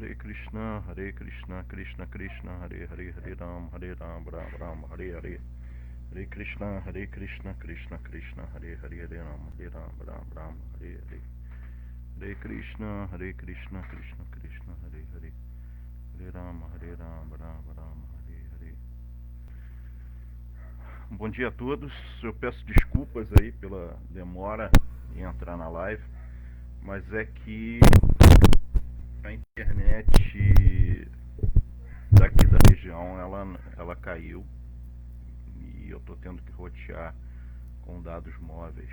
Hare Krishna, Krishna Krishna, Hare Hare, Hare Ram, Ram Ram, Hare Hare. Hare Krishna, Krishna Krishna, Hare Hare, Hare Ram, Ram, Hare Hare. Hare Krishna, Krishna Krishna, Hare Hare. Hare Ram, Ram, Hare Hare. Bom dia a todos. Eu peço desculpas aí pela demora em entrar na live, mas é que a internet daqui da região ela caiu e eu tô tendo que rotear com dados móveis.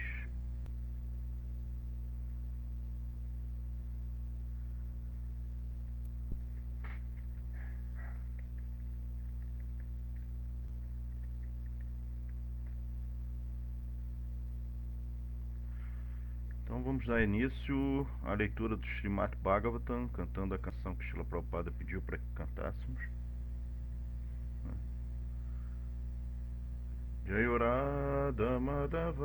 Então vamos dar início à leitura do Srimad Bhagavatam, cantando a canção que Srila Prabhupada pediu para que cantássemos. Jaya Radha Madhava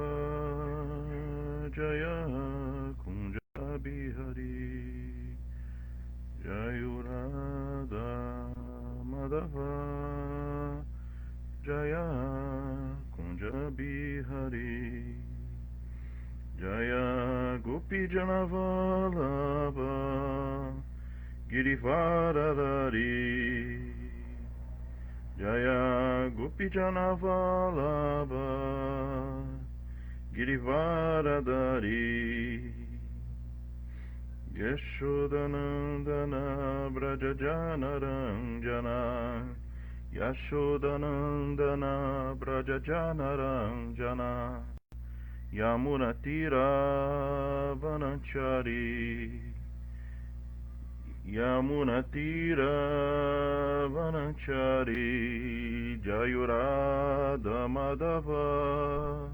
Jaya Kunja Bihari Jaya Radha Madhava Jaya Kunja Bihari Jaya Gopi Janavalabha Girivaradari Jaya Gopi Janavalabha Girivaradari Yashodanandana Brajajanaranjana Yashodanandana Brajajanaranjana Yamunatira Vananchari Yamunatira Vananchari Jayurada Madhava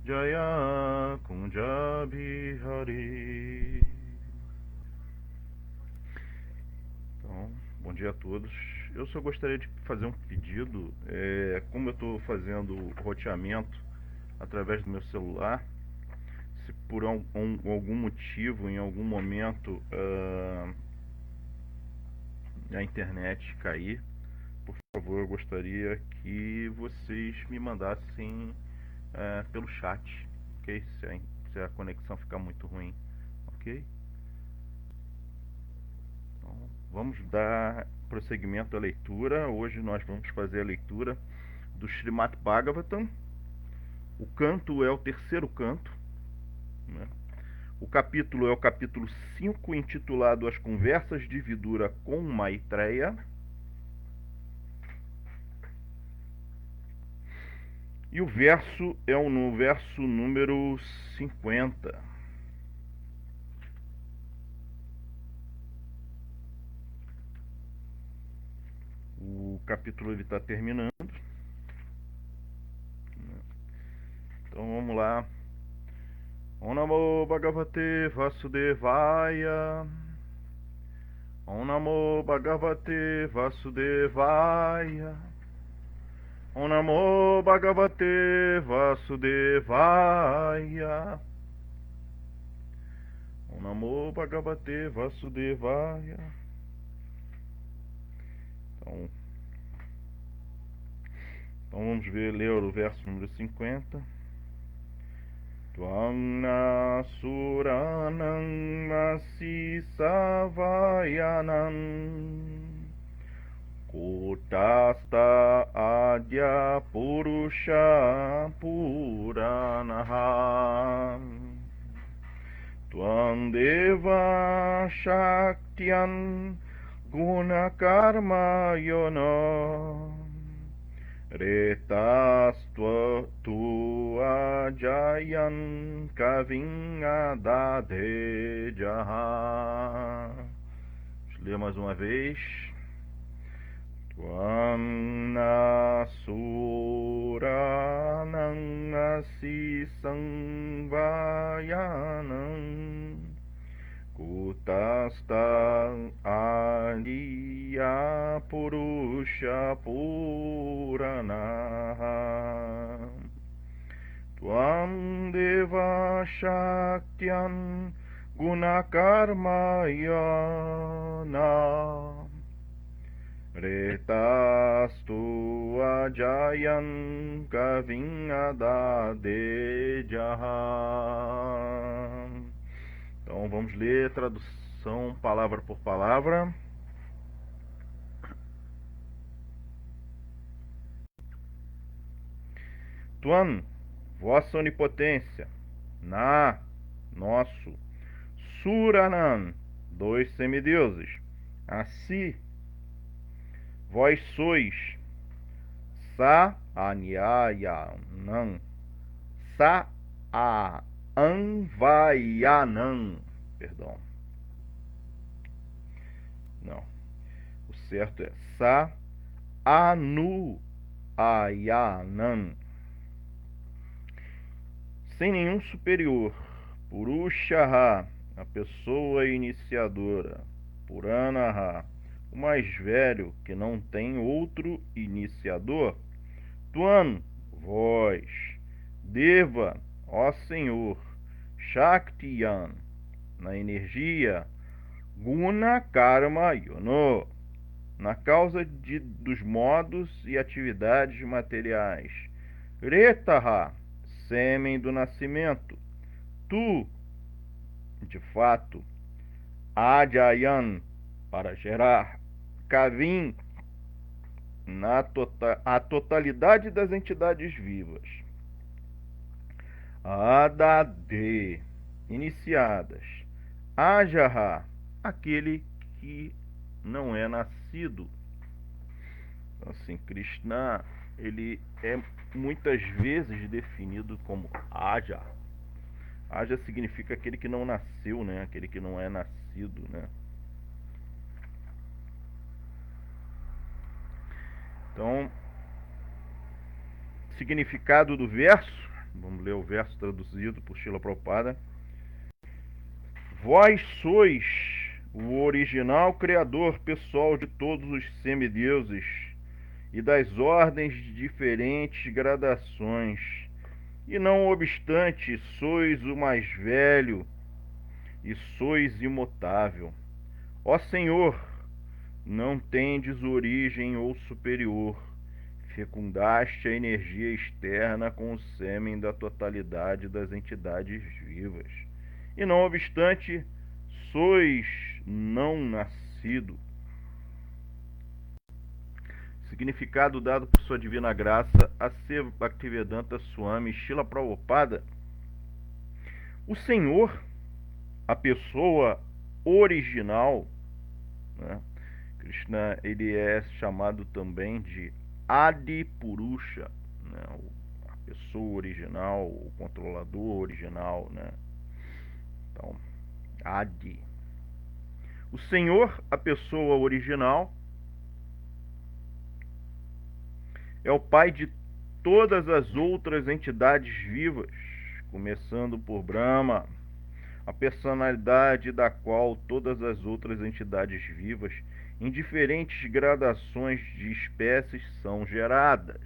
Jaya Kunja Bihari. Então, bom dia a todos. Eu só gostaria de fazer um pedido. Como eu estou fazendo o roteamento através do meu celular, se por algum motivo, em algum momento, a internet cair, por favor, eu gostaria que vocês me mandassem pelo chat, ok? Se a conexão ficar muito ruim, ok? Então, vamos dar prosseguimento à leitura. Hoje nós vamos fazer a leitura do Srimad Bhagavatam. O canto é o terceiro canto, né? O capítulo é o capítulo 5, intitulado As Conversas de Vidura com Maitreya. E o verso é no verso número 50. O capítulo está terminando. Então vamos lá. Om Namo Bhagavate Vasudevaya. Om Namo Bhagavate Vasudevaya. Om Namo Bhagavate Vasudevaya. Om Namo Bhagavate Vasudevaya. Então vamos ler o verso número 50. Tvangna suranam masisavayanam Kutasta adya purusha puranaha Tvam deva shaktyam gunakarma yono Retastva tua jayan kavinha dadhe jaha. Deixa eu ler mais uma vez. Tvam nasuranam asisangvayanam Kutasta Adiya Purusha Puranaha Tvam Deva Shaktyam Gunakarma yana Retastu ajayan kavin adadejahan. Então vamos ler tradução palavra por palavra. Tuan, vossa onipotência, na, nosso, Suranan, dois semideuses, assim, vós sois, Sa Anyayanam, Sa Anvayanam, perdão. Não. O certo é Sa Anuayanam. Sem nenhum superior. Purushaha, a pessoa iniciadora. Puranaha, o mais velho, que não tem outro iniciador. Tuan, vós. Deva, ó Senhor. Shaktiyan, na energia. Guna Karma Yono, na causa dos modos e atividades materiais. Retaha, sêmen do nascimento. Tu, de fato. Ajayan, para gerar. Kavin, a totalidade das entidades vivas. Adade, iniciadas. Ajaha, aquele que não é nascido. Então, assim, Krishna, ele é muitas vezes definido como Aja. Aja significa aquele que não nasceu, né? Aquele que não é nascido, né? Então, significado do verso, vamos ler o verso traduzido por Srila Prabhupada. Vós sois o original criador pessoal de todos os semideuses e das ordens de diferentes gradações, e não obstante sois o mais velho e sois imutável. Ó Senhor, não tendes origem ou superior, fecundaste a energia externa com o sêmen da totalidade das entidades vivas, e não obstante sois não nascido. Significado dado por sua divina graça a ser Bhaktivedanta Swami Srila Prabhupada. O Senhor, a pessoa original, né? Krishna, ele é chamado também de Adi Purusha, né? A pessoa original, o controlador original, né? Então, Adi. O Senhor, a pessoa original, é o pai de todas as outras entidades vivas, começando por Brahma, a personalidade da qual todas as outras entidades vivas, em diferentes gradações de espécies, são geradas.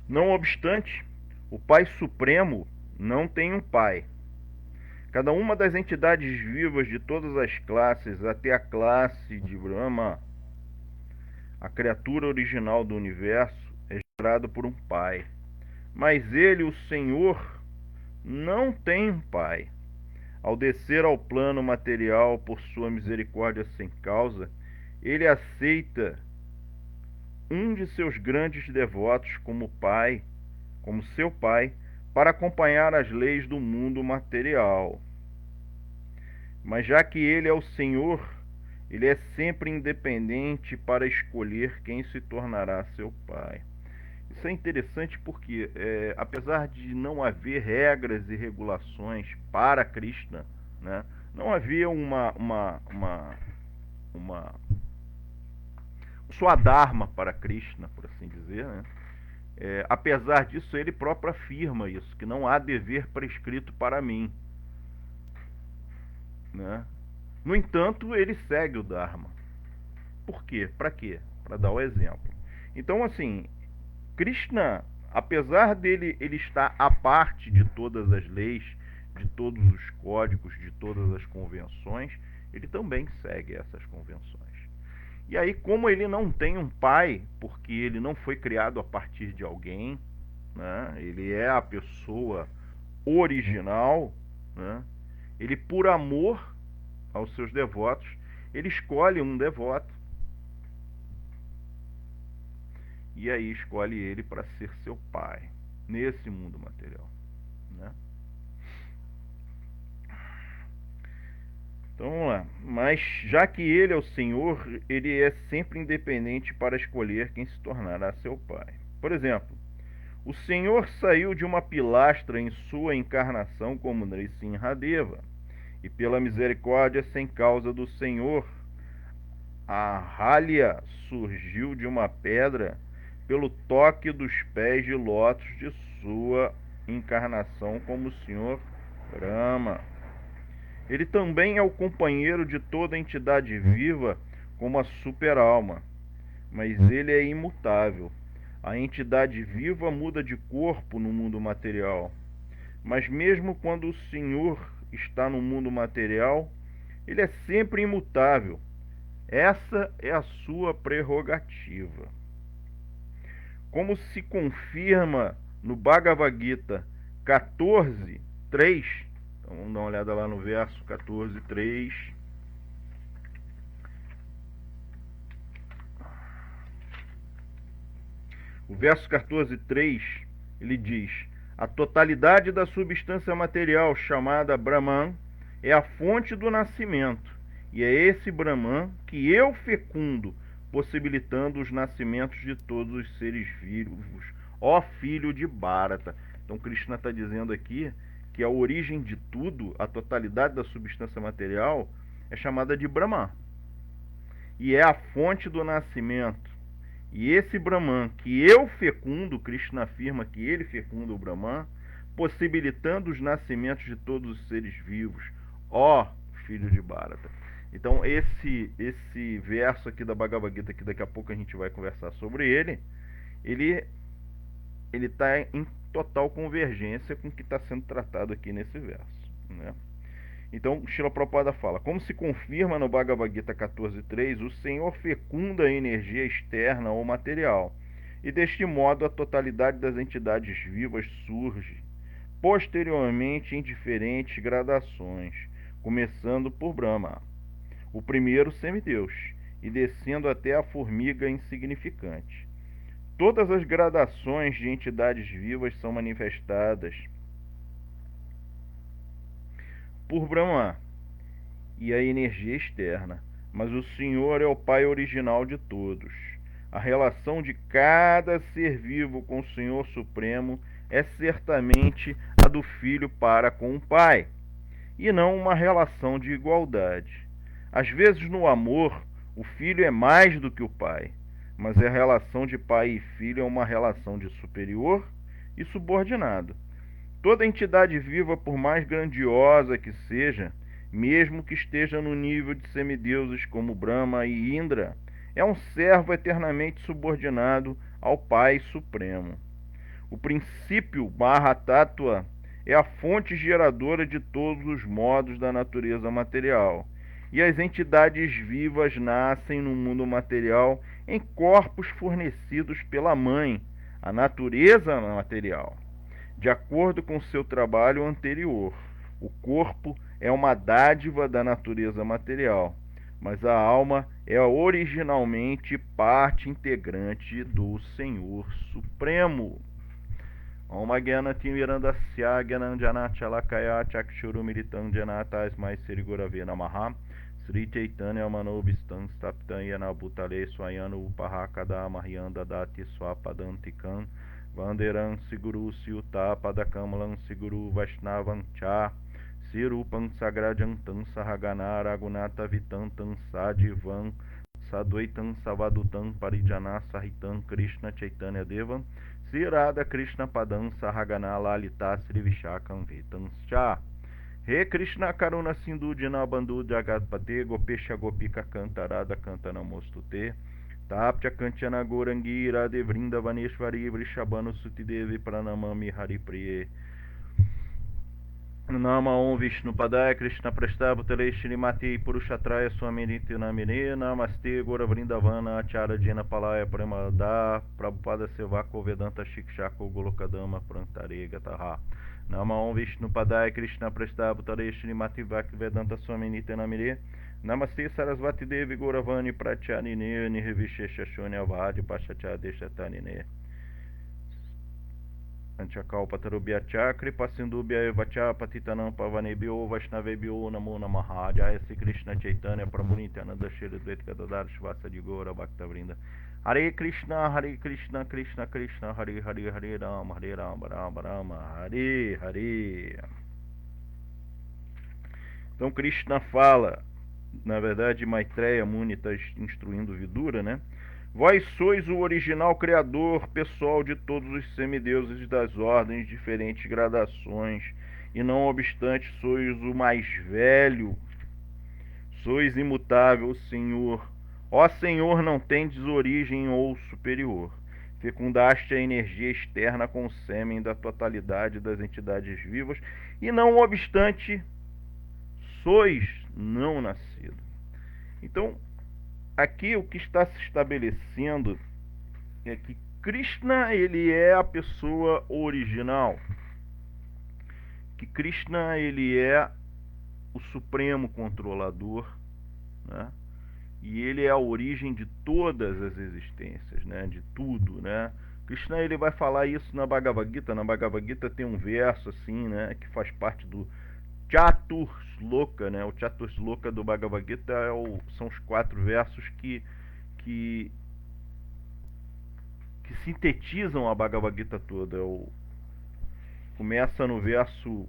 Não obstante, o Pai Supremo não tem um pai. Cada uma das entidades vivas de todas as classes, até a classe de Brahma, a criatura original do universo, é gerada por um pai. Mas ele, o Senhor, não tem um pai. Ao descer ao plano material por sua misericórdia sem causa, ele aceita um de seus grandes devotos como pai, como seu pai, para acompanhar as leis do mundo material. Mas já que ele é o Senhor, ele é sempre independente para escolher quem se tornará seu pai. Isso é interessante porque, apesar de não haver regras e regulações para Krishna, né, não havia uma Swadharma para Krishna, por assim dizer, né? Apesar disso, ele próprio afirma isso, que não há dever prescrito para mim, né? No entanto, ele segue o Dharma. Por quê? Para quê? para dar o exemplo. Então, assim, Krishna, apesar dele ele estar à parte de todas as leis, de todos os códigos, de todas as convenções, ele também segue essas convenções. E aí, como ele não tem um pai, porque ele não foi criado a partir de alguém, né? Ele é a pessoa original, né? Ele, por amor aos seus devotos, ele escolhe um devoto e aí escolhe ele para ser seu pai nesse mundo material, né? Então vamos lá. Mas já que ele é o Senhor, ele é sempre independente para escolher quem se tornará seu pai. Por exemplo, o Senhor saiu de uma pilastra em sua encarnação como Nrisimhadeva, e pela misericórdia sem causa do Senhor, a Rálya surgiu de uma pedra pelo toque dos pés de lótus de sua encarnação como o Senhor Brahma. Ele também é o companheiro de toda entidade viva como a super-alma, mas ele é imutável. A entidade viva muda de corpo no mundo material, mas mesmo quando o Senhor está no mundo material, ele é sempre imutável. Essa é a sua prerrogativa. Como se confirma no Bhagavad Gita 14:3. Então vamos dar uma olhada lá no verso 14:3. O verso 14:3, ele diz: a totalidade da substância material chamada Brahman é a fonte do nascimento, e é esse Brahman que eu fecundo, possibilitando os nascimentos de todos os seres vivos, ó filho de Bharata. Então Krishna está dizendo aqui que a origem de tudo, a totalidade da substância material, é chamada de Brahman, e é a fonte do nascimento. E esse Brahman que eu fecundo, Krishna afirma que ele fecunda o Brahman, possibilitando os nascimentos de todos os seres vivos, ó filho de Bharata. Então esse verso aqui da Bhagavad Gita, que daqui a pouco a gente vai conversar sobre ele está em total convergência com o que está sendo tratado aqui nesse verso, né? Então, Srila Prabhupada fala: como se confirma no Bhagavad Gita 14:3, o Senhor fecunda a energia externa ou material, e deste modo a totalidade das entidades vivas surge, posteriormente em diferentes gradações, começando por Brahma, o primeiro semideus, e descendo até a formiga insignificante. Todas as gradações de entidades vivas são manifestadas por Brahma e a energia externa, mas o Senhor é o Pai original de todos. A relação de cada ser vivo com o Senhor Supremo é certamente a do filho para com o Pai, e não uma relação de igualdade. Às vezes, no amor, o filho é mais do que o pai, mas a relação de pai e filho é uma relação de superior e subordinado. Toda entidade viva, por mais grandiosa que seja, mesmo que esteja no nível de semideuses como Brahma e Indra, é um servo eternamente subordinado ao Pai Supremo. O princípio Mahatattva é a fonte geradora de todos os modos da natureza material, e as entidades vivas nascem no mundo material em corpos fornecidos pela mãe, a natureza material, de acordo com seu trabalho anterior. O corpo é uma dádiva da natureza material, mas a alma é originalmente parte integrante do Senhor Supremo. Om Gyanati Mirandasya Gyananjana Chalakaya Chakshurumiritam Janata Asmai Sirigurave Namaha Sri Chaitanya Manobhistam Staptam Yana Bhutale Swayanu Upahakada Mahyanda Dati Swapadantikam Vanderam Siguru Siuta Padakamalam Siguru Vaishnavam Cha Sirupam Sagrajantam Sahagana Ragunata Vitantam Sadivam Sadvaitam Savadutam Parijana Sahitam Krishna Chaitanya Devam Sirada Krishna Padam Sahagana Lalita Sri Vishakam Vitam Cha Re Krishna Karuna Sindhu Dinabandhu Jagatpate Gopesha Gopika Kantarada Kantanamostute Tapcha Kanchana Gorangira de Vrindavaneshvari Vrishabhanu Sutidevi Pranamami Haripriye. Nama Om Vishnu Padaya Krishna Prastabhutale Shrimati Purushatraya Swaminiti Namine Namaste Gora Vrindavana Acharya Jena Palaya Premada Prabhupada Sevako Vedanta Shikshako Golokadama Prantare Gataha. Nama Om Vishnu Padaya Krishna Prastabhutale Shrimati Vedanta Swaminiti Namine Namaste Sarasvati Devi Goravani Pratyanine Nirvishesha Shunya Vadi Pashacha Deshatanine Anchakalpa Tarubhya Chakri Pasindubhya Evacha Patitanam Pavanebhyo Vaishnavebhyo Namo Namaha Jaya Sri Krishna Chaitanya Prabhu Nityananda Shri Advaita Gadadhar Shivasa de Gora Bhakta Vrinda Hare Krishna Krishna Krishna Hare Hare Hare Rama Rama Rama Hare Hare. Então Krishna fala, na verdade Maitreya Muni está instruindo Vidura, né? Vós sois o original criador pessoal de todos os semideuses das ordens, diferentes gradações, e não obstante sois o mais velho, sois imutável, Senhor. Ó Senhor, não tendes origem ou superior. Fecundaste a energia externa com o sêmen da totalidade das entidades vivas, e não obstante sois não nascido. Então, aqui o que está se estabelecendo é que Krishna, ele é a pessoa original, que Krishna, ele é o supremo controlador, né? E ele é a origem de todas as existências, né? De tudo, né? Krishna, ele vai falar isso na Bhagavad Gita. Na Bhagavad Gita tem um verso assim, né, que faz parte do Chaturshloka, né? O Chaturshloka do Bhagavad Gita são os 4 versos que sintetizam a Bhagavad Gita toda. Começa no verso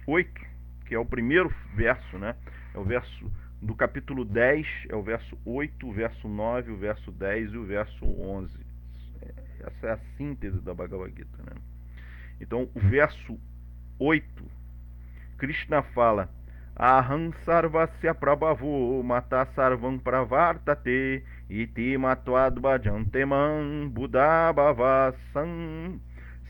8, que é o primeiro verso, né? É o verso do capítulo 10, é o verso 8, o verso 9, o verso 10 e o verso 11. Essa é a síntese da Bhagavad Gita, né? Então, o verso 8, Krishna fala: Aham sarvasya prabhavo mata sarvam pravartate iti matvadvajanteman buddhabhavasam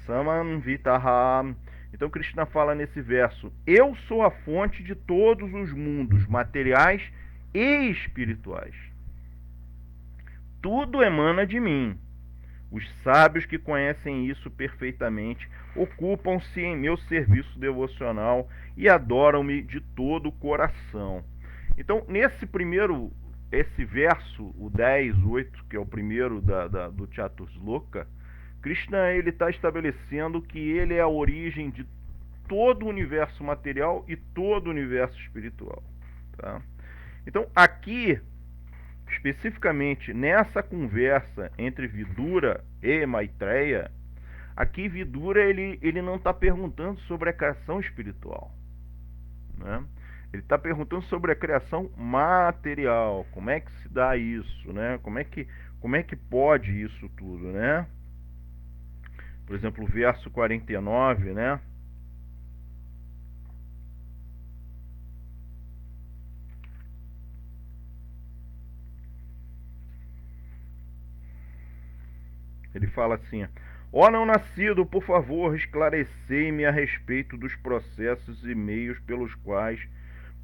samanvitaha. Então Krishna fala nesse verso: eu sou a fonte de todos os mundos materiais e espirituais. Tudo emana de mim. Os sábios que conhecem isso perfeitamente ocupam-se em meu serviço devocional e adoram-me de todo o coração. Então, esse verso, o 10, 8, que é o primeiro do Chaturshloka, Krishna, ele está estabelecendo que ele é a origem de todo o universo material e todo o universo espiritual, tá? Então, aqui, especificamente nessa conversa entre Vidura e Maitreya, aqui Vidura, ele não está perguntando sobre a criação espiritual, né? Ele está perguntando sobre a criação material. Como é que se dá isso, né? Como é que pode isso tudo, né? Por exemplo, o verso 49, né? Ele fala assim: ó não nascido, por favor, esclarecei-me a respeito dos processos e meios pelos quais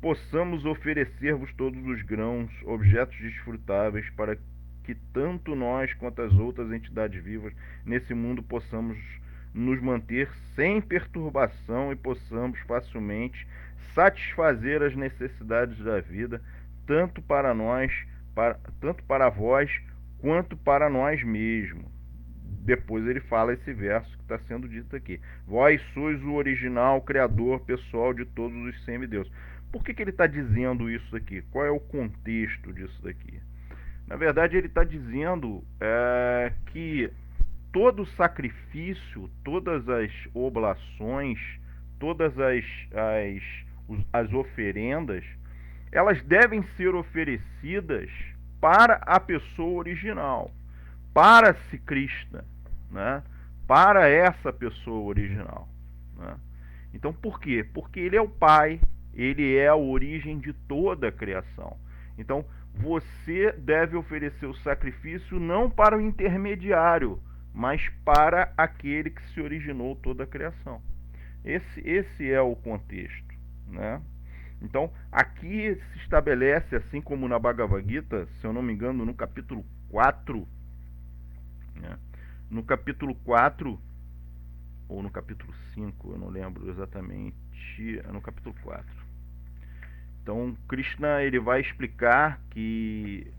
possamos oferecer-vos todos os grãos, objetos desfrutáveis, para que tanto nós quanto as outras entidades vivas nesse mundo possamos nos manter sem perturbação e possamos facilmente satisfazer as necessidades da vida, tanto para vós quanto para nós mesmos. Depois ele fala esse verso que está sendo dito aqui: vós sois o original criador pessoal de todos os semideuses. Por que ele está dizendo isso aqui? Qual é o contexto disso daqui? Na verdade, ele está dizendo que todo sacrifício, todas as oblações, todas as oferendas, elas devem ser oferecidas para a pessoa original, para Sri Krishna, né? Para essa pessoa original, né? Então, por quê? Porque ele é o Pai, ele é a origem de toda a criação. Então, você deve oferecer o sacrifício não para o intermediário, mas para aquele que se originou toda a criação. Esse é o contexto, né? Então, aqui se estabelece, assim como na Bhagavad Gita, se eu não me engano, no capítulo 4, né? No capítulo 4, ou no capítulo 5, eu não lembro exatamente, é no capítulo 4. Então, Krishna ele vai explicar que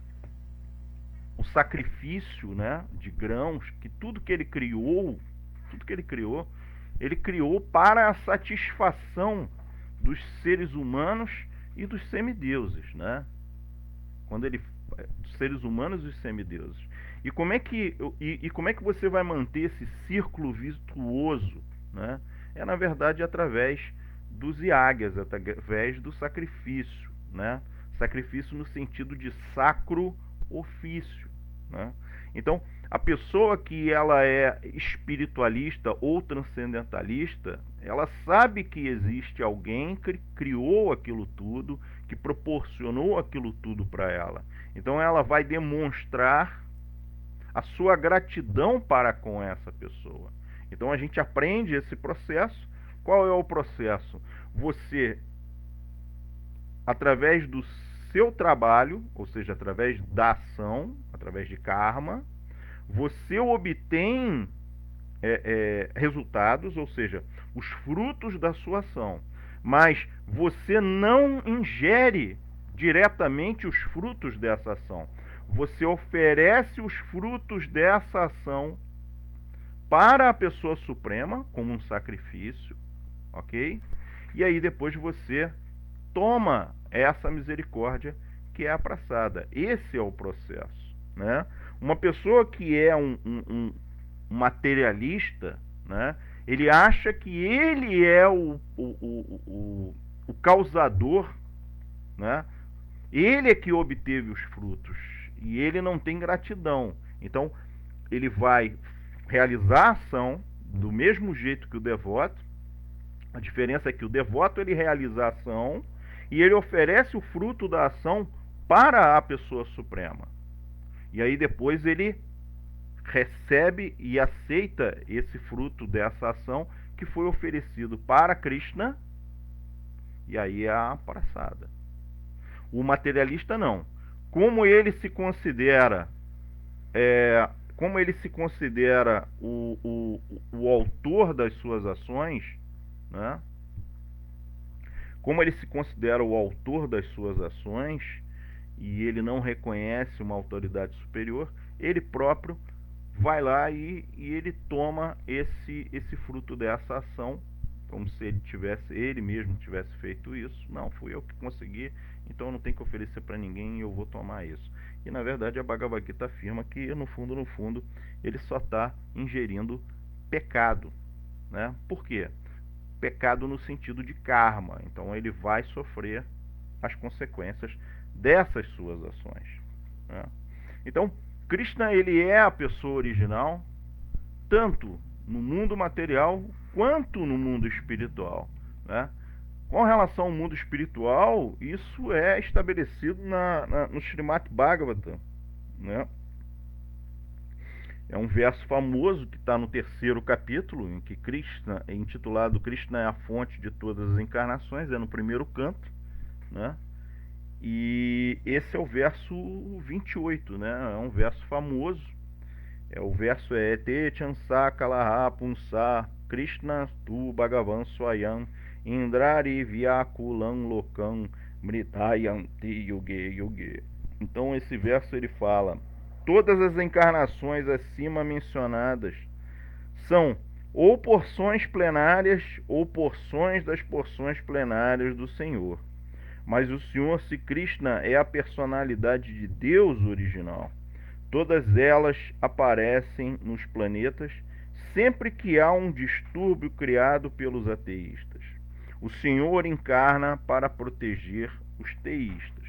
o sacrifício, né, de grãos, que tudo que ele criou, ele criou para a satisfação dos seres humanos e dos semideuses, né? Quando ele dos seres humanos e dos semideuses. E como é que você vai manter esse círculo virtuoso, né? É na verdade através dos yagas, através do sacrifício, né? Sacrifício no sentido de sacro ofício, né? Então, a pessoa que ela é espiritualista ou transcendentalista, ela sabe que existe alguém que criou aquilo tudo, que proporcionou aquilo tudo para ela. Então ela vai demonstrar a sua gratidão para com essa pessoa. Então a gente aprende esse processo. Qual é o processo? Você, através do seu trabalho, ou seja, através da ação, através de karma, você obtém resultados, ou seja, os frutos da sua ação. Mas você não ingere diretamente os frutos dessa ação. Você oferece os frutos dessa ação para a pessoa suprema como um sacrifício, ok? E aí depois você toma essa misericórdia que é apraçada. Esse é o processo, né? Uma pessoa que é um materialista, né? Ele acha que ele é o causador, né? Ele é que obteve os frutos e ele não tem gratidão. Então ele vai realizar a ação do mesmo jeito que o devoto. A diferença é que o devoto ele realiza a ação e ele oferece o fruto da ação para a pessoa suprema. E aí depois ele recebe e aceita esse fruto dessa ação que foi oferecido para Krishna, e aí é a apraçada. O materialista não. Como ele se considera o autor das suas ações, né? Como ele se considera o autor das suas ações e ele não reconhece uma autoridade superior, ele próprio vai lá e ele toma esse fruto dessa ação, como se ele mesmo tivesse feito isso. Não, fui eu que consegui, então eu não tenho que oferecer para ninguém e eu vou tomar isso. E na verdade a Bhagavad Gita afirma que no fundo, ele só está ingerindo pecado, né? Por quê? Pecado no sentido de karma. Então ele vai sofrer as consequências dessas suas ações, né? Então Krishna ele é a pessoa original, tanto no mundo material quanto no mundo espiritual, né? Com relação ao mundo espiritual, isso é estabelecido no Srimad Bhagavatam, né? É um verso famoso que está no 3º capítulo, em que Krishna é intitulado Krishna é a fonte de todas as encarnações, é no 1º canto, né? E esse é o verso 28, né? É um verso famoso. O verso é Te Chansa Kalaha Punsa Krishna Tu Bhagavan Swayam Indrari Vyakulam Lokam Mritayanti Yuge Yuge. Então esse verso ele fala: todas as encarnações acima mencionadas são ou porções plenárias ou porções das porções plenárias do Senhor. Mas o Senhor Sri Krishna é a personalidade de Deus original. Todas elas aparecem nos planetas sempre que há um distúrbio criado pelos ateístas. O Senhor encarna para proteger os teístas.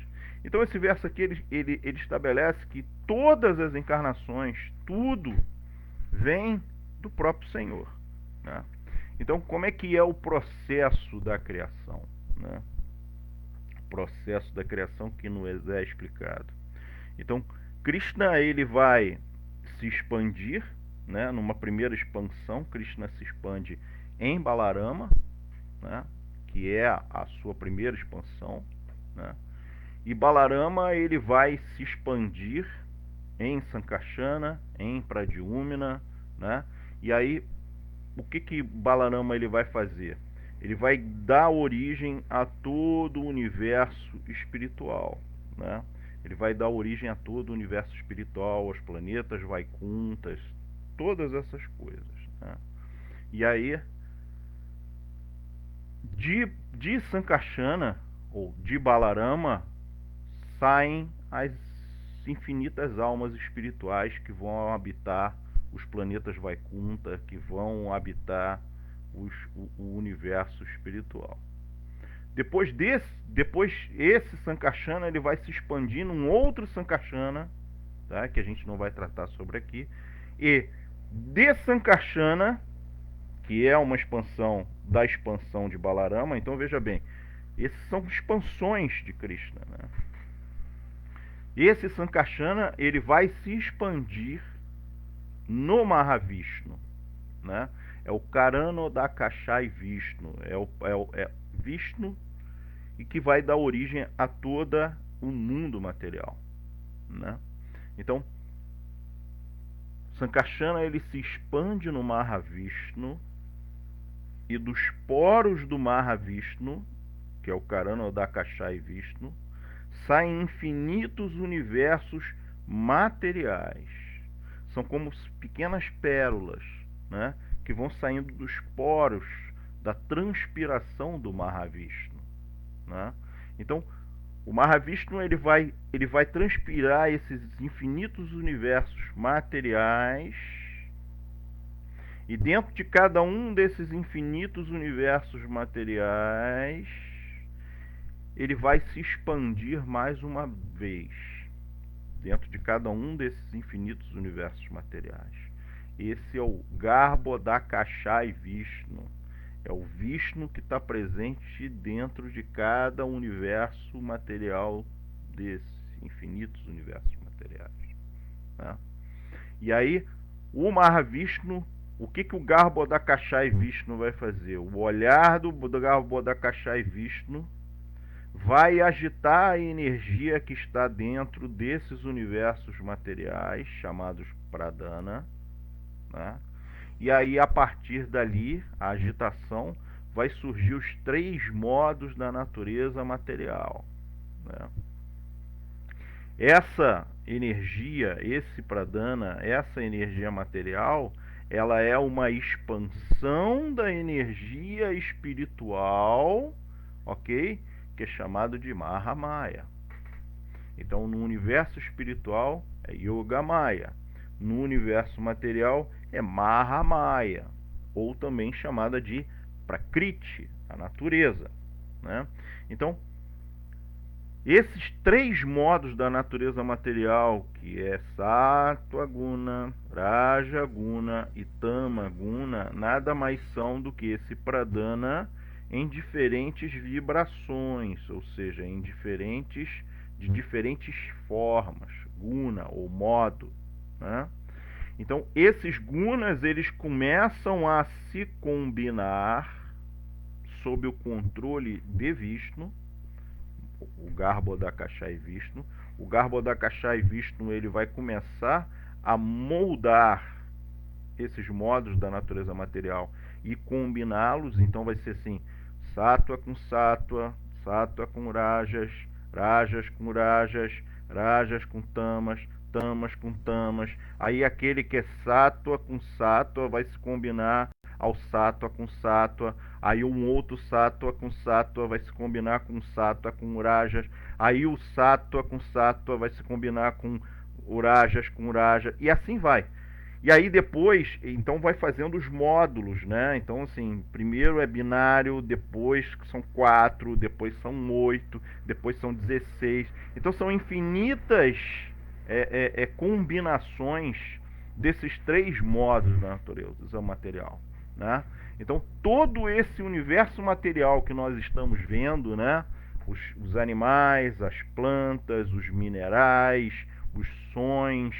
Então esse verso aqui ele estabelece que todas as encarnações, tudo vem do próprio Senhor, né? Então como é que é o processo da criação, né? processo da criação que nos é explicado. Então, Krishna ele vai se expandir, né? Numa primeira expansão, Krishna se expande em Balarama, né? Que é a sua primeira expansão, né? E Balarama ele vai se expandir em Sankarsana, em Pradyumna, né? E aí, o que Balarama ele vai fazer? Ele vai dar origem a todo o universo espiritual, né? Ele vai dar origem a todo o universo espiritual, aos planetas, Vaikunthas, todas essas coisas, né? E aí, de Sankarsana, ou de Balarama, saem as infinitas almas espirituais que vão habitar os planetas Vaikuntha, que vão habitar o universo espiritual. Depois esse Sankarsana ele vai se expandir num outro Sankarsana, tá? Que a gente não vai tratar sobre aqui. E de Sankarsana, que é uma expansão da expansão de Balarama, então veja bem, esses são expansões de Krishna, né? Esse Sankarsana ele vai se expandir no Mahavishnu, né? É o Karanodakashai Vishnu, é Vishnu e que vai dar origem a todo o mundo material, né? Então, Sankarsana ele se expande no Mahavishnu e dos poros do Mahavishnu, que é o Karanodakashai Vishnu, saem infinitos universos materiais. São como pequenas pérolas, né, que vão saindo dos poros da transpiração do Mahavishnu, né? Então, o Mahavishnu ele vai transpirar esses infinitos universos materiais, e dentro de cada um desses infinitos universos materiais ele vai se expandir mais uma vez dentro de cada um desses infinitos universos materiais. Esse é o Garbhodakashai Vishnu. É o Vishnu que está presente dentro de cada universo material desses infinitos universos materiais, né? E aí, o Mahavishnu, o que o Garbhodakashai Vishnu vai fazer? O olhar do Garbhodakashai Vishnu vai agitar a energia que está dentro desses universos materiais, chamados Pradana, né? E aí, a partir dali, a agitação, vai surgir os 3 modos da natureza material, né? Essa energia, esse Pradana, essa energia material, ela é uma expansão da energia espiritual, ok? Que é chamado de Mahamaya. Então, no universo espiritual é Yogamaya, no universo material é Mahamaya, ou também chamada de Prakriti, a natureza, né? Então, esses 3 modos da natureza material, que é Sattva Guna, Raja Guna e Tama Guna, nada mais são do que esse Pradana em diferentes vibrações, ou seja, de diferentes formas, guna ou modo, né? Então, esses gunas eles começam a se combinar sob o controle de Vishnu, o Garbhodakashai Vishnu. O Garbhodakashai Vishnu ele vai começar a moldar esses modos da natureza material e combiná-los. Então vai ser assim: Sattva com Sattva, Sattva com Rajas, Rajas com Rajas, Rajas com Tamas, Tamas com Tamas. Aí aquele que é Sattva com Sattva vai se combinar ao Sattva com Sattva. Aí um outro Sattva com Sattva vai se combinar com Sattva com Rajas. Aí o Sattva com Sattva vai se combinar com Rajas com Raja. E assim vai. E aí depois, então vai fazendo os módulos, né? Então assim, primeiro é binário, depois são 4, depois são 8, depois são 16. Então são infinitas combinações desses 3 modos da natureza material, né? Então todo esse universo material que nós estamos vendo, né? os animais, as plantas, os minerais, os sons,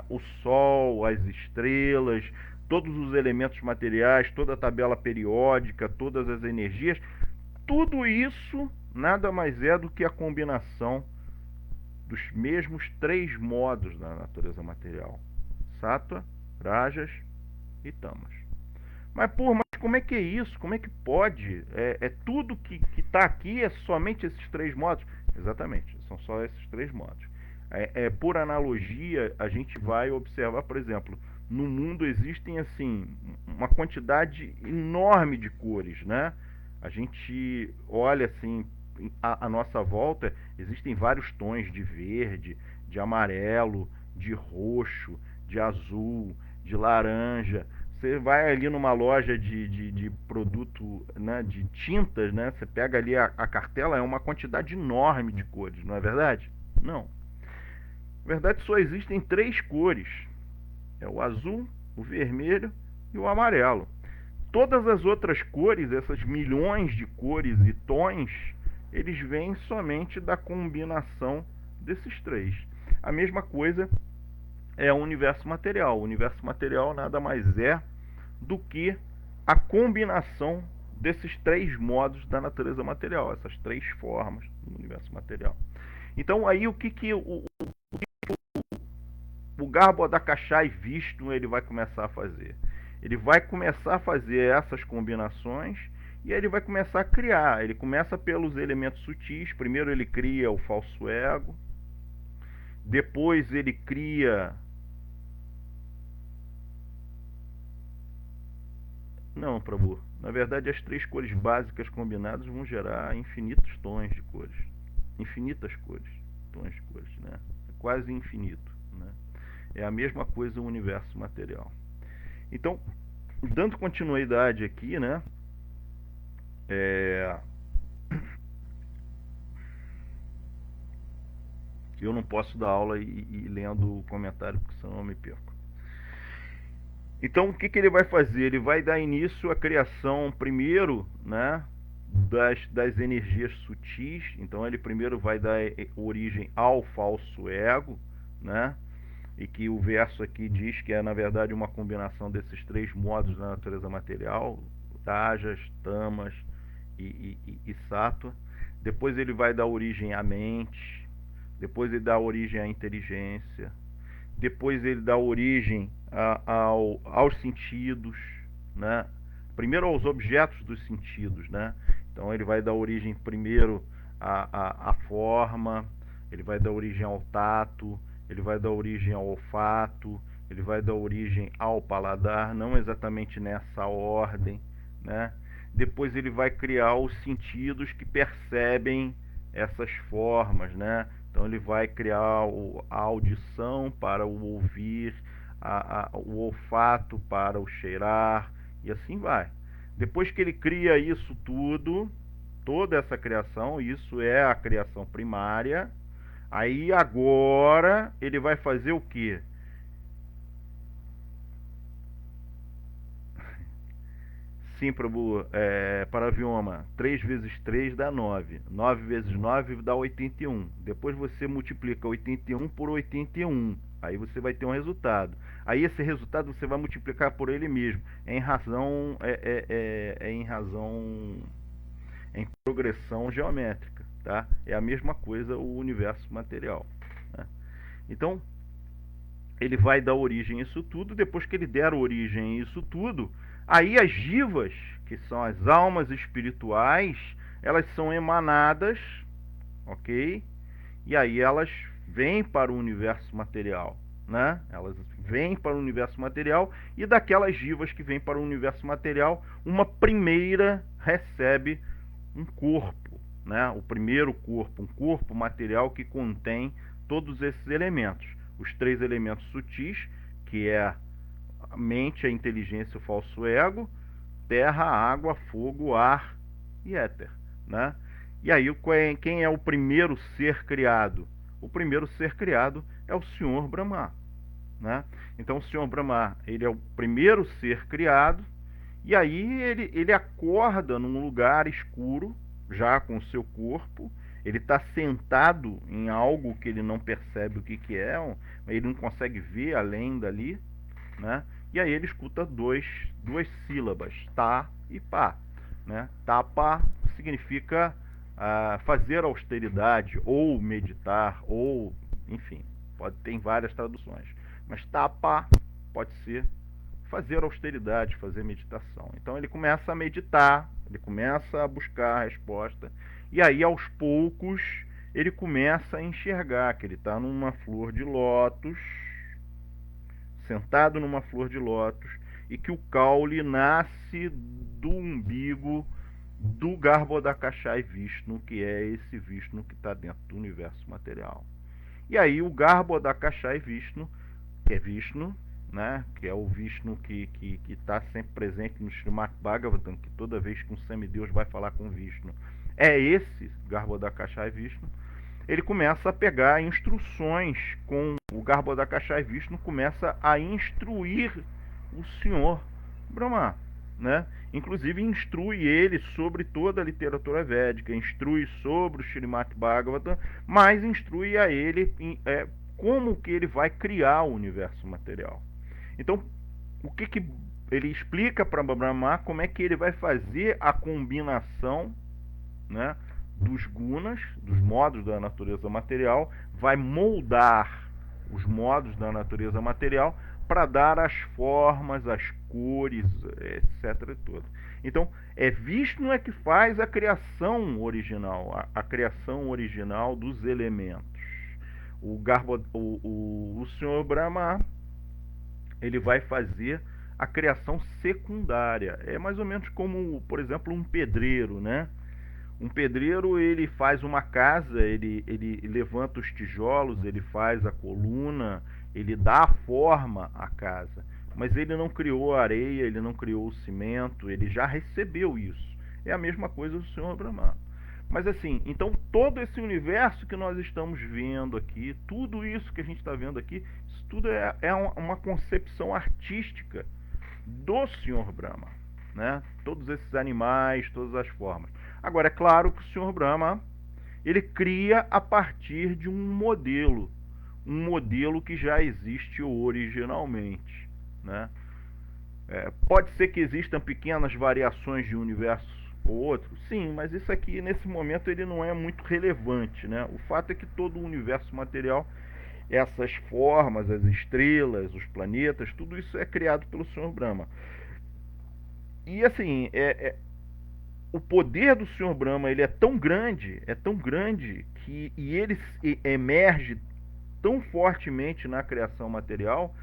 o sol, as estrelas, todos os elementos materiais, toda a tabela periódica, todas as energias, tudo isso nada mais é do que a combinação dos mesmos três modos da natureza material: sattva, rajas e tamas. Mas como é que é isso? Como é que pode? Tudo que está aqui é somente esses três modos? Exatamente, são só esses três modos. Por analogia, a gente vai observar, por exemplo, no mundo existem assim uma quantidade enorme de cores, né? A gente olha assim à nossa volta, existem vários tons de verde, de amarelo, de roxo, de azul, de laranja. Você vai ali numa loja de produto, né, de tintas, né? Você pega ali a cartela, é uma quantidade enorme de cores, não é verdade? Não. Na verdade, só existem três cores: é o azul, o vermelho e o amarelo. Todas as outras cores, essas milhões de cores e tons, eles vêm somente da combinação desses três. A mesma coisa é o universo material. O universo material nada mais é do que a combinação desses três modos da natureza material, essas três formas do universo material. Então aí o que o Garbhodakashai Vishnu ele vai começar a fazer? Ele vai começar a fazer essas combinações e ele vai começar a criar. Ele começa pelos elementos sutis. Primeiro ele cria o falso ego, depois ele cria... Não, Prabhu. Na verdade, as três cores básicas combinadas vão gerar infinitos tons de cores. Infinitas cores. Tons de cores, né? É quase infinito, né? É a mesma coisa o universo material. Então, dando continuidade aqui, né? Eu não posso dar aula e lendo o comentário, porque senão eu me perco. Então, o que ele vai fazer? Ele vai dar início à criação, primeiro, né, das energias sutis. Então, ele primeiro vai dar origem ao falso ego, né? E que o verso aqui diz que é, na verdade, uma combinação desses três modos da natureza material: rajas, tamas e sattva. Depois ele vai dar origem à mente, depois ele dá origem à inteligência, depois ele dá origem aos sentidos, né? Primeiro aos objetos dos sentidos, né? Então ele vai dar origem primeiro à forma, ele vai dar origem ao tato, ele vai dar origem ao olfato, ele vai dar origem ao paladar, não exatamente nessa ordem, né? Depois ele vai criar os sentidos que percebem essas formas, né? Então ele vai criar a audição para o ouvir, o olfato para o cheirar, e assim vai. Depois que ele cria isso tudo, toda essa criação, isso é a criação primária, aí agora ele vai fazer o quê? Sim, Prabhu, para Vioma, 3 vezes 3 dá 9. 9 vezes 9 dá 81. Depois você multiplica 81 por 81. Aí você vai ter um resultado. Aí esse resultado você vai multiplicar por ele mesmo. Em progressão geométrica, tá? É a mesma coisa o universo material, né? Então, ele vai dar origem a isso tudo. Depois que ele der origem a isso tudo, aí as jivas, que são as almas espirituais, elas são emanadas, ok? E aí elas vêm para o universo material, né? Elas vêm para o universo material, e daquelas jivas que vêm para o universo material, uma primeira recebe um corpo, né? O primeiro corpo, um corpo material que contém todos esses elementos. Os três elementos sutis, que é a mente, a inteligência e o falso ego, terra, água, fogo, ar e éter, né? E aí, quem é o primeiro ser criado? O primeiro ser criado é o Senhor Brahma, né? Então, o Senhor Brahma, ele é o primeiro ser criado, e aí ele acorda num lugar escuro, já com o seu corpo, ele está sentado em algo que ele não percebe o que, que é, ele não consegue ver além dali, né? E aí ele escuta duas sílabas, tá e pá, né? Tapa significa fazer austeridade, ou meditar, ou, enfim, pode ter várias traduções, mas tapa pode ser fazer austeridade, fazer meditação. Então ele começa a meditar, ele começa a buscar a resposta, e aí aos poucos ele começa a enxergar que ele está numa flor de lótus, sentado numa flor de lótus, e que o caule nasce do umbigo do Garbhodakashai Vishnu, que é esse Vishnu que está dentro do universo material. E aí o Garbhodakashai Vishnu, que é Vishnu, né, que é o Vishnu que está sempre presente no Srimad Bhagavatam, que toda vez que um semideus vai falar com Vishnu, é esse Garbhodakashai Vishnu. Ele começa a pegar instruções com o Garbhodakashai Vishnu, começa a instruir o senhor Brahma, né? Inclusive instrui ele sobre toda a literatura védica, instrui sobre o Srimad Bhagavatam, mas instrui a ele como que ele vai criar o universo material. Então, o que ele explica para Brahma como é que ele vai fazer a combinação, né, dos gunas, dos modos da natureza material, vai moldar os modos da natureza material para dar as formas, as cores, etc. Então, Vishnu é que faz a criação original, a criação original dos elementos. O Senhor Brahma, ele vai fazer a criação secundária. É mais ou menos como, por exemplo, um pedreiro, né? Um pedreiro, ele faz uma casa, ele levanta os tijolos, ele faz a coluna, ele dá a forma à casa. Mas ele não criou a areia, ele não criou o cimento, ele já recebeu isso. É a mesma coisa do Senhor Brahma. Mas assim, então todo esse universo que nós estamos vendo aqui, tudo isso que a gente está vendo aqui, isso tudo é uma concepção artística do Senhor Brahma, né? Todos esses animais, todas as formas. Agora, é claro que o Senhor Brahma, ele cria a partir de um modelo que já existe originalmente, né? Pode ser que existam pequenas variações de um universo ou outro, sim, mas isso aqui, nesse momento, ele não é muito relevante, né? O fato é que todo o universo material, essas formas, as estrelas, os planetas, tudo isso é criado pelo Senhor Brahma. E assim, o poder do Senhor Brahma, ele é tão grande que ele emerge tão fortemente na criação material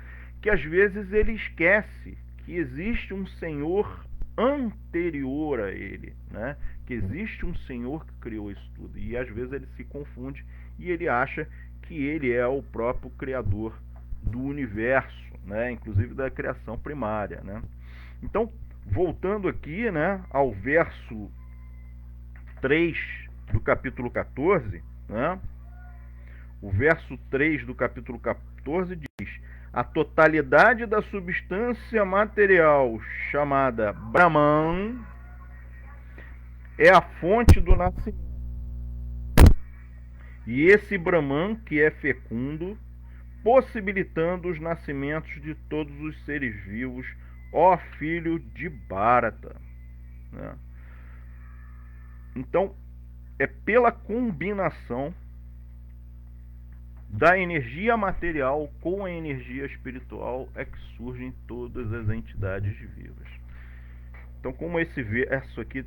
que às vezes ele esquece que existe um Senhor anterior a ele, né? Que existe um Senhor que criou isso tudo, e às vezes ele se confunde e ele acha que ele é o próprio criador do universo, né? Inclusive da criação primária, né? Então, voltando aqui, né, ao verso 3 do capítulo 14, né? O verso 3 do capítulo 14 diz: a totalidade da substância material chamada Brahman é a fonte do nascimento. E esse Brahman que é fecundo, possibilitando os nascimentos de todos os seres vivos, ó filho de Bharata, né? Então, é pela combinação da energia material com a energia espiritual é que surgem todas as entidades vivas. Então, como esse verso aqui,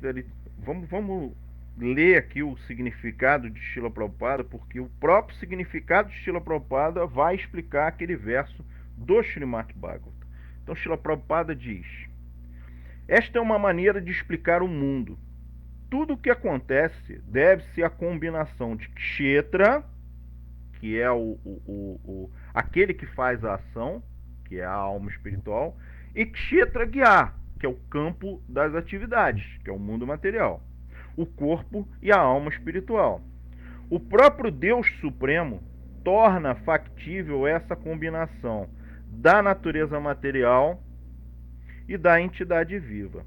vamos ler aqui o significado de Srila Prabhupada, porque o próprio significado de Srila Prabhupada vai explicar aquele verso do Srimad Bhagavatam. Então, Srila Prabhupada diz: esta é uma maneira de explicar o mundo. Tudo o que acontece deve-se à combinação de Kshetra, que é aquele que faz a ação, que é a alma espiritual, e Kshetra Gya, que é o campo das atividades, que é o mundo material, o corpo e a alma espiritual. O próprio Deus Supremo torna factível essa combinação da natureza material e da entidade viva.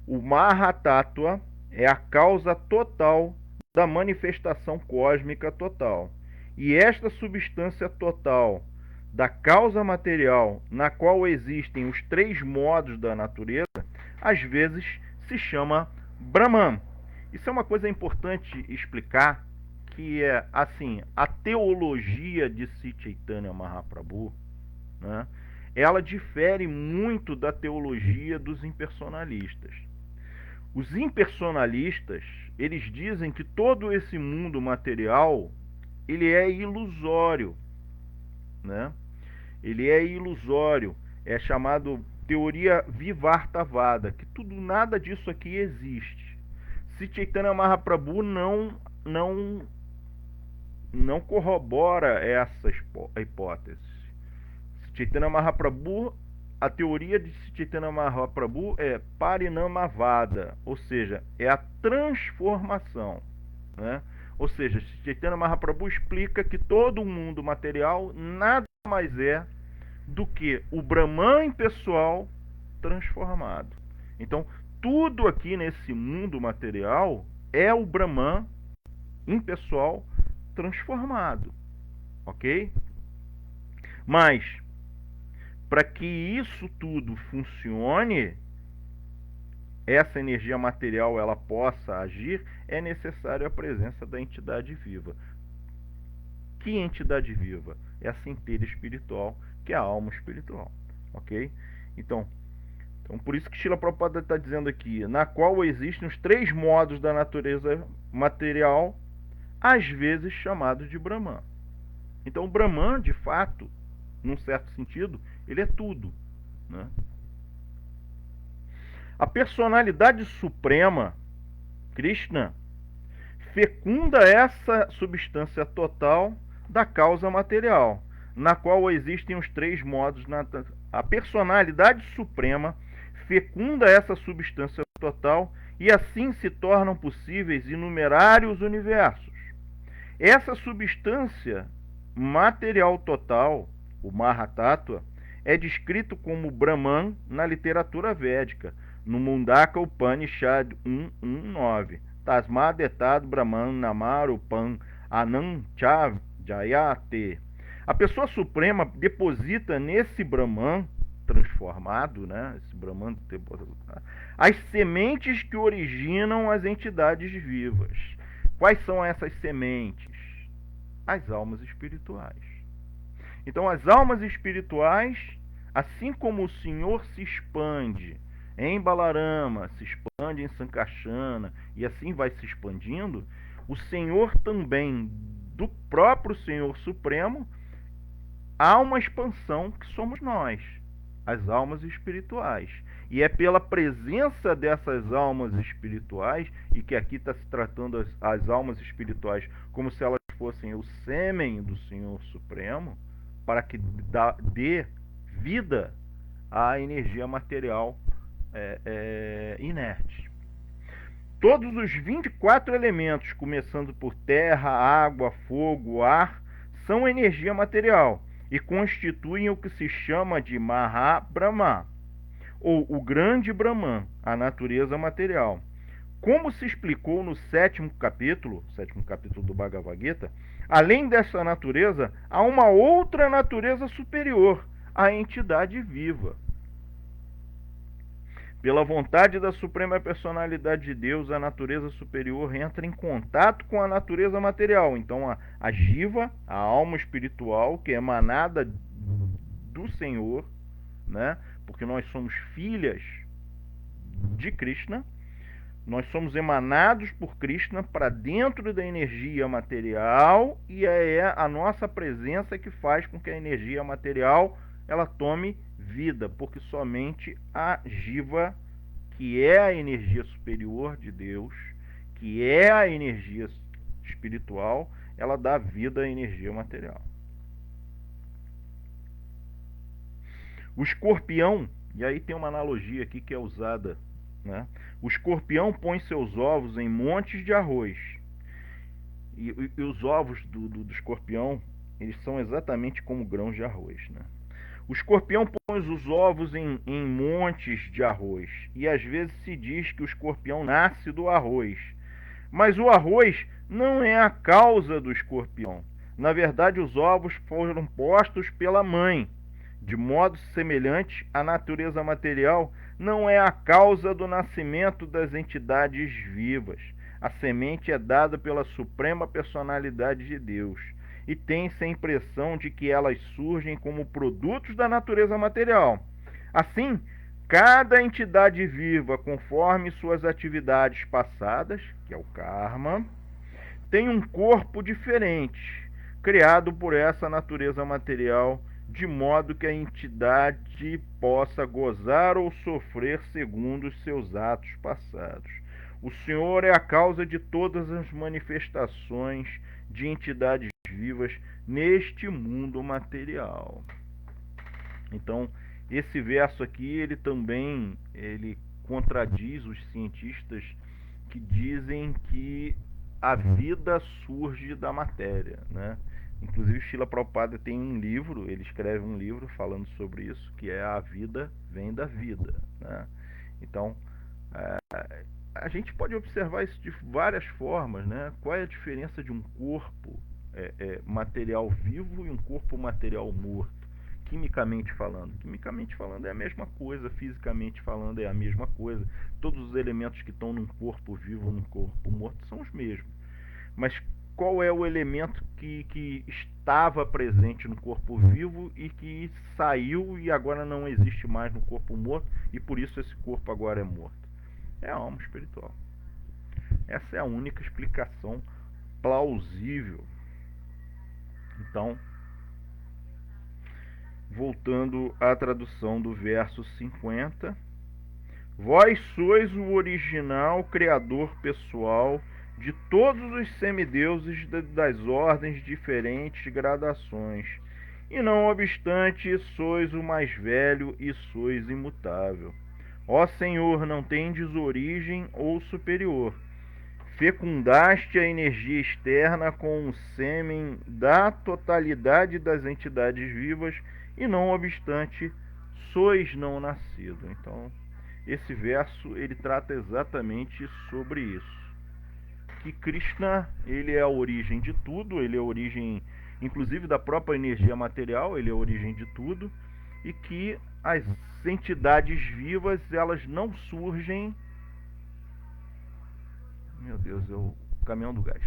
O Mahatattva é a causa total da manifestação cósmica total. E esta substância total da causa material, na qual existem os três modos da natureza, às vezes se chama Brahman. Isso é uma coisa importante explicar, que é assim, a teologia de Sri Chaitanya Mahaprabhu, né, ela difere muito da teologia dos impersonalistas. Os impersonalistas, eles dizem que todo esse mundo material, ele é ilusório, né? Ele é ilusório, é chamado teoria Vivartavada, que tudo, nada disso aqui existe. Se Chaitanya Mahaprabhu não corrobora essa hipótese. Chaitanya Mahaprabhu, a teoria de Chaitanya Mahaprabhu é Parinamavada, ou seja, é a transformação, né? Ou seja, Chaitanya Mahaprabhu explica que todo o mundo material nada mais é do que o Brahman impessoal transformado. Então, tudo aqui nesse mundo material é o Brahman impessoal transformado, ok? Mas para que isso tudo funcione, essa energia material ela possa agir, é necessário a presença da entidade viva. Que entidade viva? É a centelha espiritual, que é a alma espiritual, ok? Então por isso que Srila Prabhupada está dizendo aqui, na qual existem os três modos da natureza material, às vezes chamados de Brahman. Então o Brahman, de fato, num certo sentido, ele é tudo, né? A personalidade suprema, Krishna, fecunda essa substância total da causa material, na qual existem os três modos. A personalidade suprema fecunda essa substância total e assim se tornam possíveis inumerários universos. Essa substância material total, o Mahatattva, é descrito como Brahman na literatura védica, no Mundaka Upanishad 1.1.9. Tasmad etad Brahman namarupam anam cha jayate. A pessoa suprema deposita nesse Brahman transformado, né, esse Brahman, as sementes que originam as entidades vivas. Quais são essas sementes? As almas espirituais. Então, as almas espirituais, assim como o Senhor se expande em Balarama, se expande em Sankarsana, e assim vai se expandindo, o Senhor também, do próprio Senhor Supremo, há uma expansão que somos nós, as almas espirituais. E é pela presença dessas almas espirituais, e que aqui está se tratando as almas espirituais como se elas fossem o sêmen do Senhor Supremo, para que dê vida à energia material inerte. Todos os 24 elementos, começando por terra, água, fogo, ar, são energia material e constituem o que se chama de Mahabrahma, ou o grande Brahman, a natureza material. Como se explicou no sétimo capítulo do Bhagavad Gita, além dessa natureza, há uma outra natureza superior, a entidade viva. Pela vontade da Suprema Personalidade de Deus, a natureza superior entra em contato com a natureza material. Então, a Jiva, a alma espiritual, que é emanada do Senhor, né? Porque nós somos filhas de Krishna, nós somos emanados por Krishna para dentro da energia material, e é a nossa presença que faz com que a energia material ela tome vida, porque somente a Jiva, que é a energia superior de Deus, que é a energia espiritual, ela dá vida à energia material. O escorpião, e aí tem uma analogia aqui que é usada, né? O escorpião põe seus ovos em montes de arroz. E os ovos do escorpião, eles são exatamente como grãos de arroz, né? O escorpião põe os ovos em montes de arroz, e às vezes se diz que o escorpião nasce do arroz. Mas o arroz não é a causa do escorpião. Na verdade, os ovos foram postos pela mãe. De modo semelhante, a natureza material não é a causa do nascimento das entidades vivas. A semente é dada pela suprema personalidade de Deus, e tem-se a impressão de que elas surgem como produtos da natureza material. Assim, cada entidade viva, conforme suas atividades passadas, que é o karma, tem um corpo diferente, criado por essa natureza material, de modo que a entidade possa gozar ou sofrer segundo os seus atos passados. O Senhor é a causa de todas as manifestações de entidades vivas neste mundo material. Então, esse verso aqui, ele também contradiz os cientistas que dizem que a vida surge da matéria, né? Inclusive, Srila Prabhupada tem um livro, ele escreve um livro falando sobre isso, que é A Vida Vem da Vida, né? Então, a gente pode observar isso de várias formas, né? Qual é a diferença de um corpo material vivo e um corpo material morto? Quimicamente falando é a mesma coisa, fisicamente falando é a mesma coisa. Todos os elementos que estão num corpo vivo, num corpo morto, são os mesmos. Mas qual é o elemento que estava presente no corpo vivo e que saiu e agora não existe mais no corpo morto, e por isso esse corpo agora é morto? É a alma espiritual. Essa é a única explicação plausível. Então, voltando à tradução do verso 50, vós sois o original criador pessoal de todos os semideuses das ordens diferentes gradações, e não obstante sois o mais velho e sois imutável. Ó Senhor, não tendes origem ou superior. Fecundaste a energia externa com o sêmen da totalidade das entidades vivas, e não obstante sois não nascido. Então, esse verso ele trata exatamente sobre isso. Que Krishna, ele é a origem de tudo, ele é a origem, inclusive, da própria energia material, ele é a origem de tudo, e que as entidades vivas, elas não surgem... Meu Deus, é o caminhão do gás.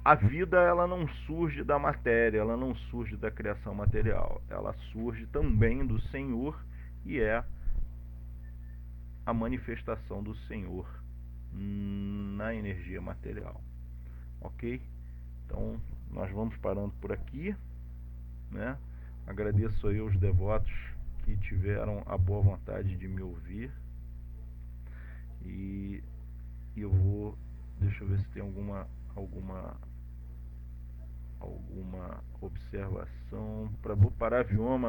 A vida, ela não surge da matéria, ela não surge da criação material, ela surge também do Senhor, e é a manifestação do Senhor na energia material. Ok? Então, nós vamos parando por aqui, né? Agradeço aí aos devotos que tiveram a boa vontade de me ouvir. E eu vou... Deixa eu ver se tem alguma observação. Prabhupada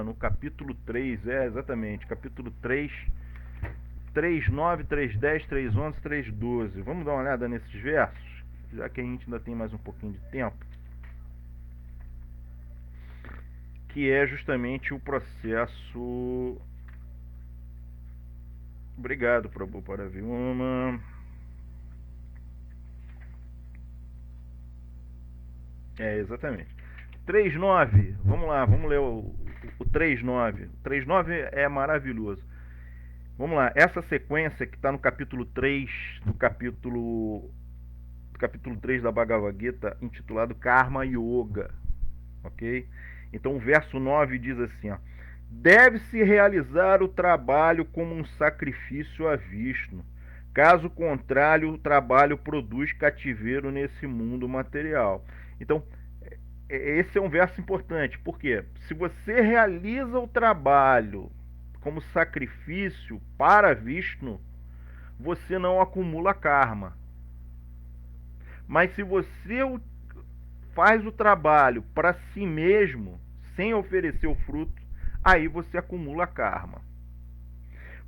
no capítulo 3, exatamente, capítulo 3, 3.9, 3.10, 3.11, 3.12. Vamos dar uma olhada nesses versos, já que a gente ainda tem mais um pouquinho de tempo, que é justamente o processo... Obrigado, Prabhupada. Exatamente. 3.9, vamos lá, vamos ler o 3.9. 3.9 é maravilhoso. Vamos lá, essa sequência que está no capítulo 3, do capítulo 3 da Bhagavad Gita, intitulado Karma Yoga, ok? Então o verso 9 diz assim, ó: deve-se realizar o trabalho como um sacrifício a Vishnu. Caso contrário, o trabalho produz cativeiro nesse mundo material. Então, esse é um verso importante, porque se você realiza o trabalho como sacrifício para Vishnu, você não acumula karma. Mas se você faz o trabalho para si mesmo, sem oferecer o fruto, aí você acumula karma.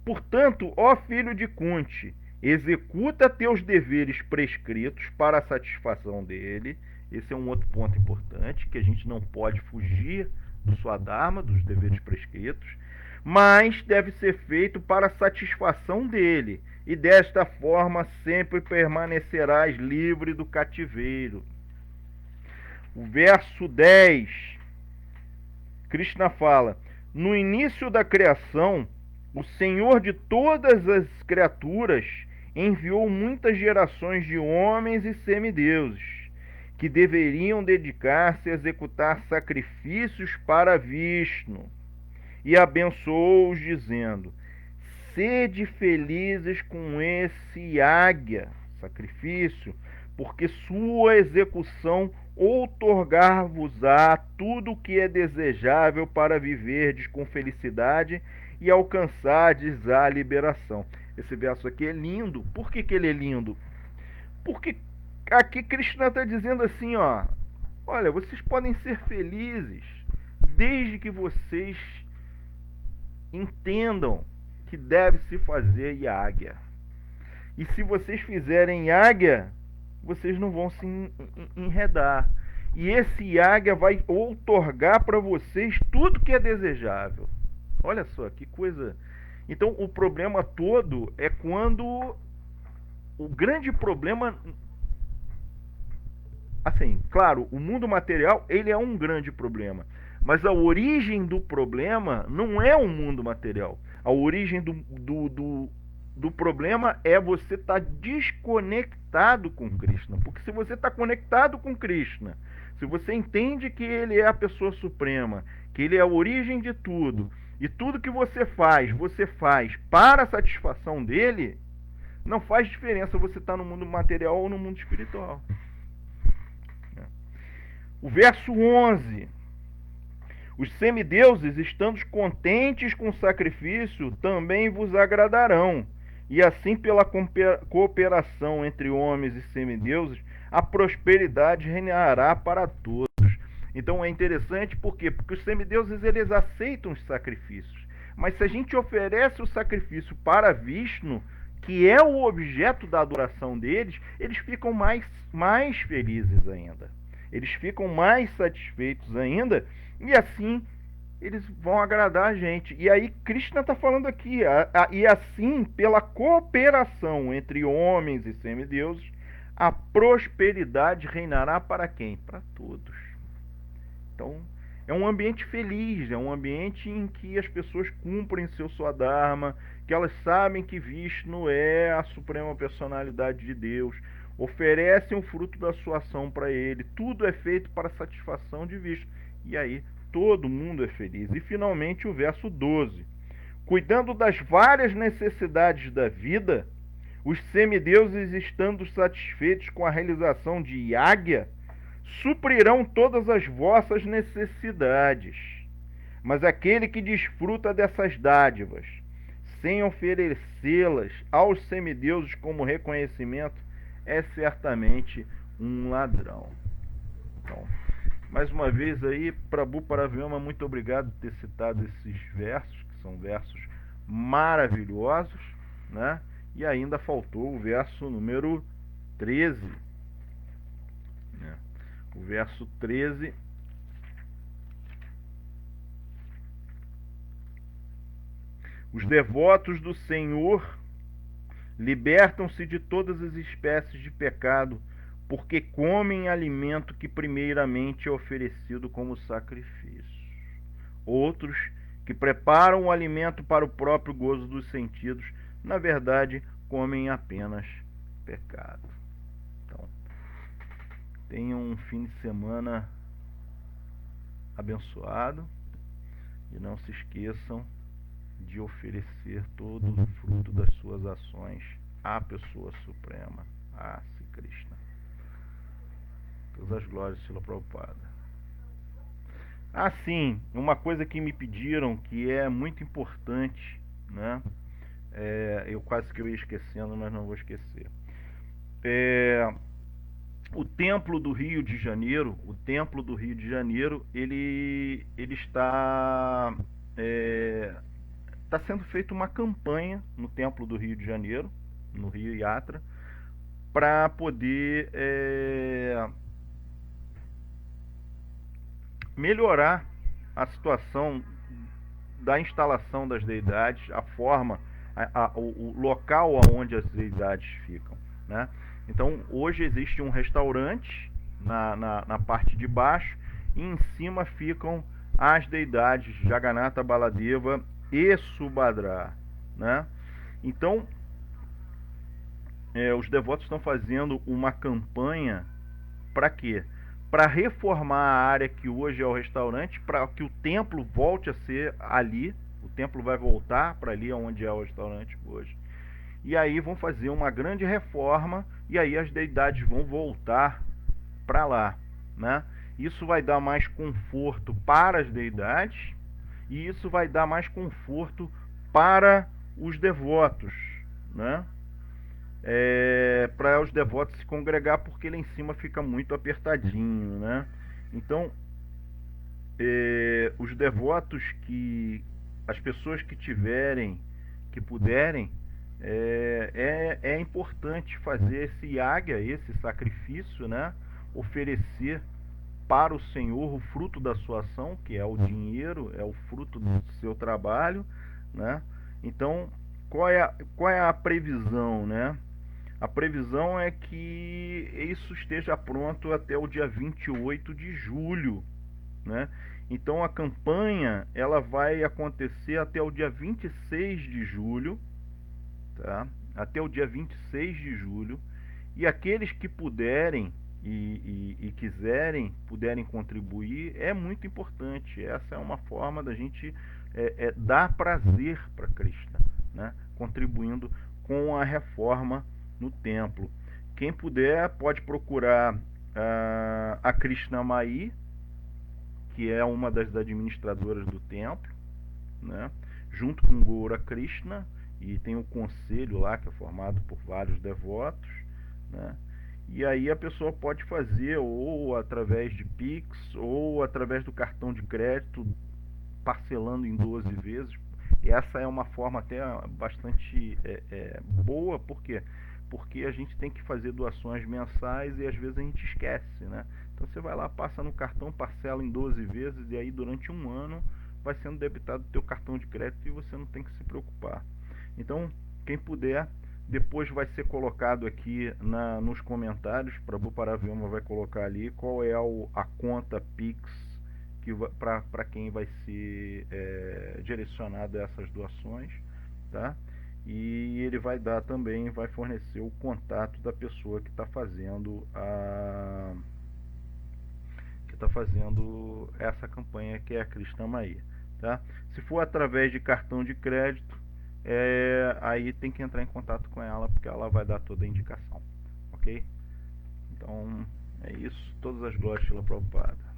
Portanto, ó filho de Kunti, executa teus deveres prescritos para a satisfação dele. Esse é um outro ponto importante, que a gente não pode fugir do Swadharma, dos deveres prescritos, mas deve ser feito para a satisfação dele, e desta forma sempre permanecerás livre do cativeiro. O verso 10, Krishna fala: no início da criação, o Senhor de todas as criaturas enviou muitas gerações de homens e semideuses, que deveriam dedicar-se a executar sacrifícios para Vishnu, e abençoou-os, dizendo: sede felizes com esse yagya, sacrifício, porque sua execução outorgar-vos-á tudo o que é desejável para viverdes com felicidade e alcançardes a liberação. Esse verso aqui é lindo. Por que ele é lindo? Porque aqui Krishna está dizendo assim, ó, olha, vocês podem ser felizes desde que vocês entendam que deve se fazer yagya. E se vocês fizerem yagya, vocês não vão se enredar. E esse yagya vai outorgar para vocês tudo que é desejável. Olha só, que coisa. Então, o problema todo é quando o grande problema, assim, claro, o mundo material, ele é um grande problema, mas a origem do problema não é o mundo material. A origem do problema é você estar desconectado com Krishna. Porque se você está conectado com Krishna, se você entende que ele é a pessoa suprema, que ele é a origem de tudo, e tudo que você faz para a satisfação dele, não faz diferença você estar no mundo material ou no mundo espiritual. O verso 11: os semideuses, estando contentes com o sacrifício, também vos agradarão, e assim pela cooperação entre homens e semideuses, a prosperidade reinará para todos. Então é interessante, por quê? Porque os semideuses, eles aceitam os sacrifícios, mas se a gente oferece o sacrifício para Vishnu, que é o objeto da adoração deles, eles ficam mais felizes ainda. Eles ficam mais satisfeitos ainda, e assim eles vão agradar a gente. E aí Krishna está falando aqui, e assim, pela cooperação entre homens e semideuses, a prosperidade reinará para quem? Para todos. Então, é um ambiente feliz, é um ambiente em que as pessoas cumprem seu Swadharma, que elas sabem que Vishnu é a suprema personalidade de Deus, oferecem o fruto da sua ação para ele, tudo é feito para a satisfação de Vishnu. E aí, todo mundo é feliz. E finalmente o verso 12: cuidando das várias necessidades da vida, os semideuses, estando satisfeitos com a realização de yagya, suprirão todas as vossas necessidades. Mas aquele que desfruta dessas dádivas, sem oferecê-las aos semideuses como reconhecimento, é certamente um ladrão. Então, mais uma vez aí, Prabhu Paravyama, muito obrigado por ter citado esses versos, que são versos maravilhosos, né? E ainda faltou o verso número 13. Né? O verso 13. Os devotos do Senhor libertam-se de todas as espécies de pecado, porque comem alimento que primeiramente é oferecido como sacrifício. Outros, que preparam o alimento para o próprio gozo dos sentidos, na verdade, comem apenas pecado. Então, tenham um fim de semana abençoado e não se esqueçam de oferecer todo o fruto das suas ações à pessoa suprema, a Sri Krishna. Todas as glórias, Srila Prabhupada. Sim, uma coisa que me pediram, que é muito importante, né? Eu quase que eu ia esquecendo, mas não vou esquecer. O Templo do Rio de Janeiro, ele está sendo feita uma campanha no Templo do Rio de Janeiro, no Rio Yatra, para poder melhorar a situação da instalação das deidades, a forma, o local onde as deidades ficam, né? Então, hoje existe um restaurante na parte de baixo e em cima ficam as deidades Jagannatha, Baladeva e Subhadra, né? Então, os devotos estão fazendo uma campanha para quê? Para reformar a área que hoje é o restaurante, para que o templo volte a ser ali. O templo vai voltar para ali onde é o restaurante hoje. E aí vão fazer uma grande reforma e aí as deidades vão voltar para lá, né? Isso vai dar mais conforto para as deidades e isso vai dar mais conforto para os devotos, né? Para os devotos se congregar, porque lá em cima fica muito apertadinho, né? Então, os devotos as pessoas que tiverem, que puderem, é importante fazer esse yagya, esse sacrifício, né? Oferecer para o Senhor o fruto da sua ação, que é o dinheiro, é o fruto do seu trabalho, né? Então, qual é a previsão, né? A previsão é que isso esteja pronto até o dia 28 de julho, né? Então a campanha ela vai acontecer até o dia 26 de julho, tá? Até o dia 26 de julho. E aqueles que puderem e quiserem, puderem contribuir, é muito importante. Essa é uma forma da gente dar prazer para Krishna, né? Contribuindo com a reforma no templo. Quem puder pode procurar a Krishna Mai, que é uma das administradoras do templo, né? Junto com Gaura Krishna, e tem o conselho lá que é formado por vários devotos, né? E aí a pessoa pode fazer ou através de Pix ou através do cartão de crédito, parcelando em 12 vezes. E essa é uma forma até bastante boa, por quê? Porque a gente tem que fazer doações mensais e às vezes a gente esquece, né? Então você vai lá, passa no cartão, parcela em 12 vezes e aí durante um ano vai sendo debitado o teu cartão de crédito e você não tem que se preocupar. Então, quem puder, depois vai ser colocado aqui nos comentários, Prabhupada Vyoma vai colocar ali qual é a conta Pix para quem vai ser direcionado a essas doações, tá? E ele vai dar também, vai fornecer o contato da pessoa que está fazendo essa campanha, que é a Krishna Mai, tá? Se for através de cartão de crédito, aí tem que entrar em contato com ela, porque ela vai dar toda a indicação, ok? Então é isso, todas as glórias pela Prabhupada.